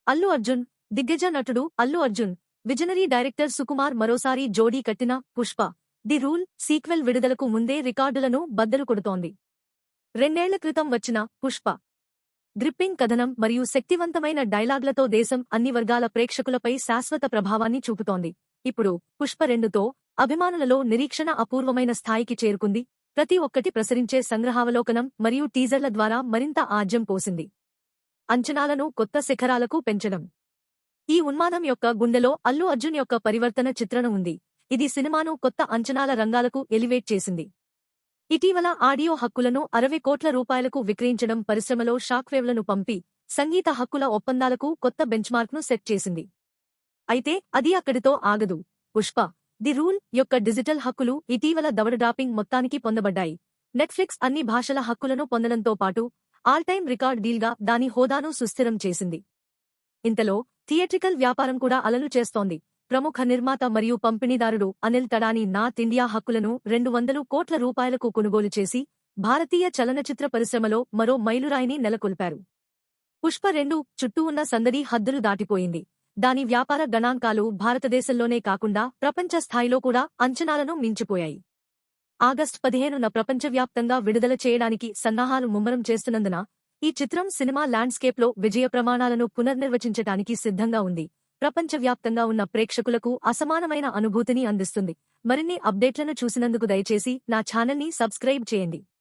అల్లు అర్జున్, దిగ్గజ నటుడు Allu Arjun, visionary director Sukumar మరోసారి జోడీ కట్టిన పుష్ప ది రూల్ సీక్వెల్ విడుదలకు ముందే రికార్డులను బద్దలు కొడుతోంది. 2 ఏళ్ల క్రితం వచ్చిన పుష్ప గ్రిప్పింగ్ కథనం మరియు శక్తివంతమైన డైలాగ్లతో దేశం అన్ని వర్గాల ప్రేక్షకులపై శాశ్వత ప్రభావాన్ని చూపుతోంది. ఇప్పుడు పుష్ప 2తో అభిమానులలో నిరీక్షణ అపూర్వమైన స్థాయికి చేరుకుంది. ప్రతి ఒక్కటి ప్రసరించే సంగ్రహావలోకనం మరియు టీజర్ల ద్వారా మరింత ఆజ్యం పోసింది. అంచనాలను కొత్త శిఖరాలకు పెంచడం. ఈ ఉన్మాదం యొక్క గుండెలో అల్లు అర్జున్ యొక్క పరివర్తన చిత్రణ ఉంది. ఇది సినిమాను కొత్త అంచనాల రంగాలకు ఎలివేట్ చేసింది. ఇటీవల ఆడియో హక్కులను 60 కోట్ల రూపాయలకు విక్రయించడం పరిశ్రమలో షాక్వేవ్లను పంపి సంగీత హక్కుల ఒప్పందాలకు కొత్త బెంచ్మార్క్ను సెట్ చేసింది. అయితే అది అక్కడితో ఆగదు. పుష్ప ది రూల్ యొక్క డిజిటల్ హక్కులు ఇటీవల దవడడ్రాపింగ్ మొత్తానికి పొందబడ్డాయి. నెట్ఫ్లిక్స్ అన్ని భాషల హక్కులను పొందడంతో పాటు ఆల్ టైమ్ రికార్డ్ డీల్గా దాని హోదాను సుస్థిరం చేసింది. ఇంతలో థియేట్రికల్ వ్యాపారం కూడా అలలు చేస్తోంది. ప్రముఖ నిర్మాత మరియు పంపిణీదారుడు అనిల్ తడానీ నార్త్ ఇండియా హక్కులను 200 కోట్ల రూపాయలకు కొనుగోలు చేసి భారతీయ చలనచిత్ర పరిశ్రమలో మరో మైలురాయిని నెలకొల్పారు. పుష్ప 2 చుట్టూ ఉన్న సందడి హద్దులు దాటిపోయింది. దాని వ్యాపార గణాంకాలు భారతదేశంలోనే కాకుండా ప్రపంచ స్థాయిలో కూడా అంచనాలను మించిపోయాయి. ఆగస్టు 15న ప్రపంచవ్యాప్తంగా విడుదల చేయడానికి సన్నాహాలు ముమ్మరం చేస్తున్నందున ఈ చిత్రం సినిమా ల్యాండ్స్కేప్లో విజయ ప్రమాణాలను పునర్నిర్వచించటానికి సిద్ధంగా ఉంది. ప్రపంచవ్యాప్తంగా ఉన్న ప్రేక్షకులకు అసమానమైన అనుభూతిని అందిస్తుంది. మరిన్ని అప్డేట్లను చూసినందుకు దయచేసి నా ఛానల్ని సబ్స్క్రైబ్ చేయండి.